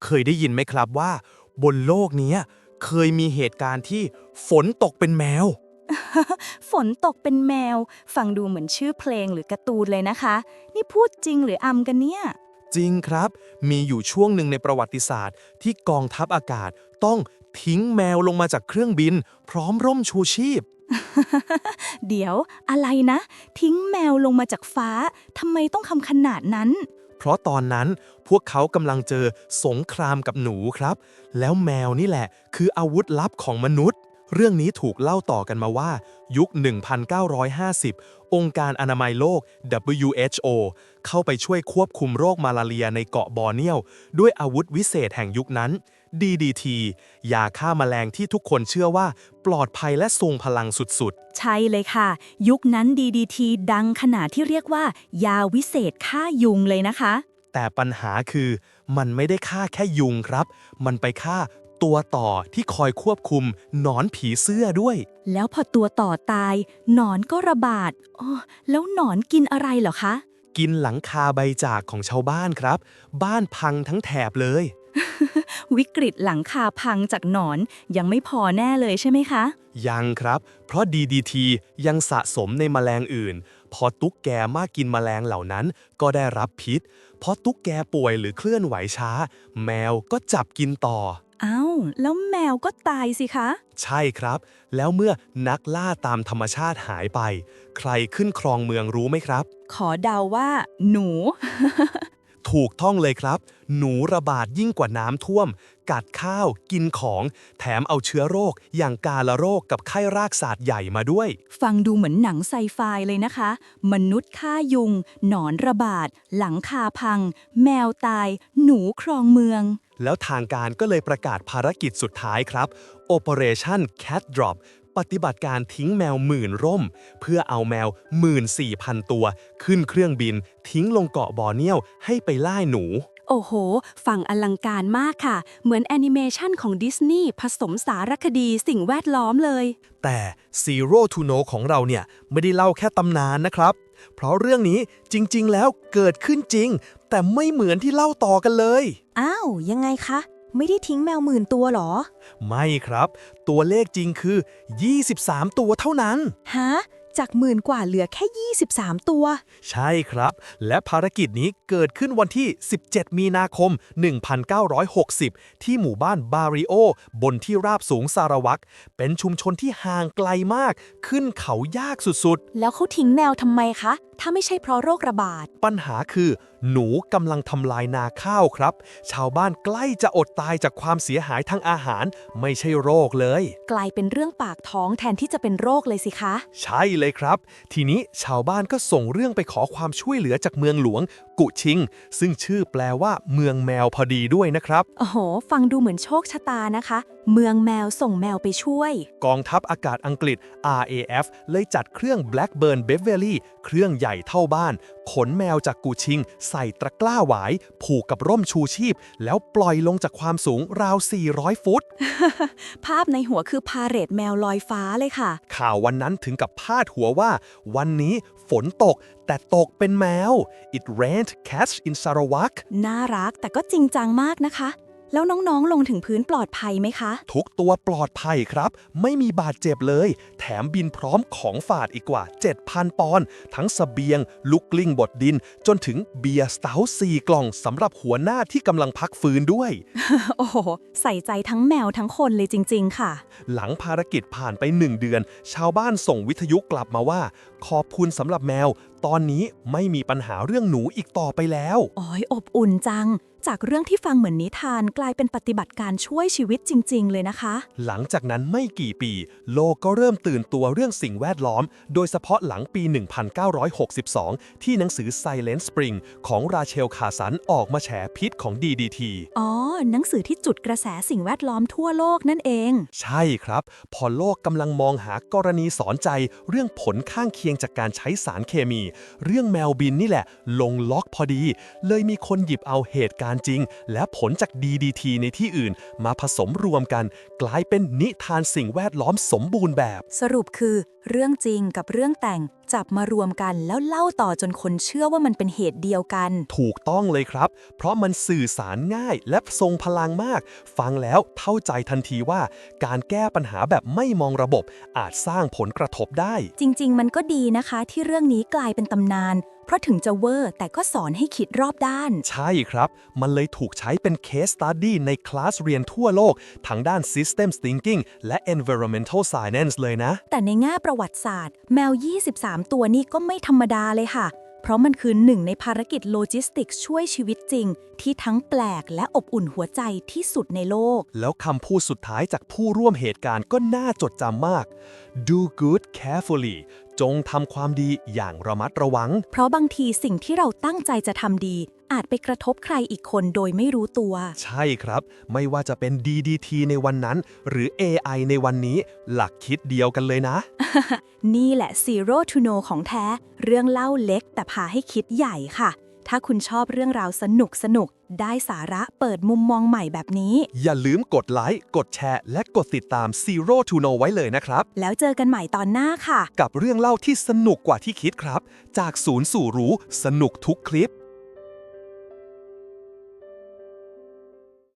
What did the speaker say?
เคยได้ยินไหมครับว่าบนโลกเนี้ยเคยมีเหตุการณ์ที่ฝนตกเป็นแมว ฝนตกเป็นแมวฟังดูเหมือนชื่อเพลงหรือการ์ตูนเลยนะคะ นี่พูดจริงหรืออำกันเนี่ย จริงครับ มีอยู่ช่วงหนึ่งในประวัติศาสตร์ที่กองทัพอากาศต้องทิ้งแมวลงมาจากเครื่องบิน พร้อมร่มชูชีพ เดี๋ยวอะไรนะ ทิ้งแมวลงมาจากฟ้าทำไมต้องทำขนาดนั้น เพราะตอนนั้นพวกเขากำลังเจอสงครามกับหนูครับ แล้วแมวนี่แหละคืออาวุธลับของมนุษย์ เรื่องนี้ถูกเล่าต่อกันมาว่า ยุค 1950 องค์การอนามัยโลก WHO เข้าไปช่วยควบคุมโรคมาลาเรียในเกาะบอร์เนียวด้วยอาวุธวิเศษแห่งยุคนั้น DDT ยาฆ่าแมลงที่ทุกคนเชื่อว่าปลอดภัยและทรงพลังสุดๆ ใช่เลยค่ะ ยุคนั้น DDT ดังขนาดที่เรียกว่า ยาวิเศษฆ่ายุงเลยนะคะ แต่ปัญหาคือมันไม่ได้ฆ่าแค่ยุงครับ มันไปฆ่าตัวต่อที่คอยควบคุมหนอนผีเสื้อด้วย แล้วพอตัวต่อตายหนอนก็ระบาดอ๋อแล้วหนอนกินอะไรเหรอคะ กินหลังคาใบจากของชาวบ้านครับ บ้านพังทั้งแถบเลย วิกฤตหลังคาพังจากหนอนยังไม่พอแน่เลยใช่ไหมคะ ยังครับ เพราะ DDT ยังสะสมในแมลงอื่น พอตุ๊กแกมากกินแมลงเหล่านั้นก็ได้รับพิษ เพราะตุ๊กแกป่วยหรือเคลื่อนไหวช้า แมวก็จับกินต่อ อ้าวแล้วแมวก็ตายสิคะ ใช่ครับ แล้วเมื่อนักล่าตามธรรมชาติหายไป ใครขึ้นครองเมืองรู้ไหมครับ ขอเดาว่าหนู ถูกต้องเลยครับ หนูระบาดยิ่งกว่าน้ำท่วม กัดข้าว กินของ แถมเอาเชื้อโรค อย่างกาฬโรคกับไข้รากศาสตร์ใหญ่มาด้วย ฟังดูเหมือนหนังไซไฟเลยนะคะ มนุษย์ฆ่ายุง หนอนระบาด หลังคาพัง แมวตาย หนูครองเมือง แล้วทางการก็เลยประกาศภารกิจสุดท้ายครับ Operation Cat Drop ปฏิบัติการทิ้งแมวหมื่นร่ม เพื่อเอาแมว 14,000 ตัว ขึ้นเครื่องบิน ทิ้งลงเกาะบอร์เนียวให้ไปล่าหนู โอ้โห ฟังอลังการมากค่ะ เหมือนแอนิเมชันของดิสนีย์ผสมสารคดีสิ่งแวดล้อมเลย แต่ Zero to No ของเราเนี่ยไม่ได้เล่าแค่ตำนานนะครับ เพราะเรื่องนี้จริงๆ แล้วเกิดขึ้นจริง แต่ไม่เหมือนที่เล่าต่อกันเลย อ้าว ยังไงคะ ไม่ได้ทิ้งแมวหมื่นตัวหรอ ไม่ครับ ตัวเลขจริงคือ 23 ตัวเท่านั้น ฮะ จากหมื่นกว่าเหลือแค่ 23 ตัว ใช่ครับ และภารกิจนี้เกิดขึ้นวันที่ 17 มีนาคม 1960 ที่หมู่บ้านบาริโอบนที่ราบสูงซาราวักเป็นชุมชนที่ห่างไกลมาก ขึ้นเขายากสุดๆ แล้วเขาทิ้งแมวทำไมคะ ถ้าไม่ใช่เพราะโรคระบาด ปัญหาคือ หนูกำลังทำลายนาข้าวครับ ชาวบ้านใกล้จะอดตายจากความเสียหายทางอาหาร ไม่ใช่โรคเลย กลายเป็นเรื่องปากท้องแทนที่จะเป็นโรคเลยสิคะ ใช่เลยครับ ทีนี้ชาวบ้านก็ส่งเรื่องไปขอความช่วยเหลือจากเมืองหลวง กุชิง ซึ่งชื่อแปลว่าเมืองแมวพอดีด้วยนะครับ โอ้โห ฟังดูเหมือนโชคชะตานะคะ เมืองแมวส่งแมวไปช่วย กองทัพอากาศอังกฤษ RAF เลยจัดเครื่อง Blackburn Beverly เครื่องใหญ่เท่าบ้าน ขนแมวจากกูชิง ใส่ตะกร้าหวาย ผูกกับร่มชูชีพ แล้วปล่อยลงจากความสูงราว 400 ฟุต ภาพในหัวคือพาเหรดแมวลอยฟ้าเลยค่ะ ข่าววันนั้นถึงกับพาดหัวว่า วันนี้ฝนตก แต่ตกเป็นแมว It rained cats in Sarawak น่ารักแต่ก็จริงจังมากนะคะ แล้วน้องๆลงถึงพื้นปลอดภัยไหมคะ ทุกตัวปลอดภัยครับ ไม่มีบาดเจ็บเลย แถมบินพร้อมของฝาดอีกกว่า 7,000 ปอนด์ทั้งสเสบียง ลูกกลิ้งบดดิน จนถึงเบียร์สเตาท์4 กล่องสำหรับหัวหน้าที่กำลังพักฟื้นด้วย โอ้โห ใส่ใจทั้งแมวทั้งคนเลยจริงๆค่ะ หลังภารกิจผ่านไป 1 เดือน ชาวบ้านส่งวิทยุกลับมาว่า ขอบคุณสำหรับแมว ตอนนี้ไม่มีปัญหาเรื่องหนูอีกต่อไปแล้ว โอ้ยอบอุ่นจัง จากเรื่องที่ฟังเหมือนนิทานกลายเป็นปฏิบัติการช่วยชีวิตจริง ๆ เลยนะคะ หลังจากนั้นไม่กี่ปี โลกก็เริ่มตื่นตัวเรื่องสิ่งแวดล้อม โดยเฉพาะหลังปี 1962 ที่หนังสือ Silent Spring ของราเชล คาสันออกมาแฉพิษของ DDT อ๋อ หนังสือที่จุดกระแสสิ่งแวดล้อมทั่วโลกนั่นเอง ใช่ครับ พอโลกกำลังมองหากรณีสอนใจเรื่องผลข้างเคียงจากการใช้สารเคมี เรื่องแมวบินนี่แหละ ลงล็อกพอดี เลยมีคนหยิบเอาเหตุการณ์จริง และผลจาก DDT ในที่อื่น มาผสมรวมกัน กลายเป็นนิทานสิ่งแวดล้อมสมบูรณ์แบบ สรุปคือเรื่องจริงกับเรื่องแต่ง จับมารวมกันแล้วเล่าต่อจนคนเชื่อว่ามันเป็นเหตุเดียวกัน ถูกต้องเลยครับ เพราะมันสื่อสารง่ายและทรงพลังมาก ฟังแล้วเข้าใจทันทีว่าการแก้ปัญหาแบบไม่มองระบบอาจสร้างผลกระทบได้ จริงๆ มันก็ดีนะคะที่เรื่องนี้กลายเป็นตำนาน เพราะถึงจะเวอร์แต่ก็สอนให้คิดรอบด้าน ใช่ครับ มันเลยถูกใช้เป็น case study ในคลาสเรียนทั่วโลก ทั้งด้าน systems thinking และ environmental science เลยนะ แต่ในแง่ประวัติศาสตร์แมว 23 ตัวนี่ก็ไม่ธรรมดาเลยค่ะ เพราะมันคือหนึ่งในภารกิจโลจิสติกส์ช่วยชีวิตจริง ที่ทั้งแปลกและอบอุ่นหัวใจที่สุดในโลก แล้วคำพูดสุดท้ายจากผู้ร่วมเหตุการณ์ก็น่าจดจำมาก do good carefully จงทำความดีอย่างระมัดระวัง เพราะบางทีสิ่งที่เราตั้งใจจะทำดี อาจไปกระทบใครอีกคนโดยไม่รู้ตัว ใช่ครับ ไม่ว่าจะเป็น DDT ในวันนั้น หรือ AI ในวันนี้ หลักคิดเดียวกันเลยนะ นี่แหละ Zero to Know ของแท้ เรื่องเล่าเล็กแต่พาให้คิดใหญ่ค่ะ ถ้าคุณชอบเรื่องราวสนุกได้สาระเปิดมุมมองใหม่แบบนี้ อย่าลืมกดไลค์ กดแชร์ และกดติดตาม Zero to Know ไว้เลยนะครับ แล้วเจอกันใหม่ตอนหน้าค่ะ กับเรื่องเล่าที่สนุกกว่าที่คิดครับ จากศูนย์สู่รู้ สนุกทุกคลิป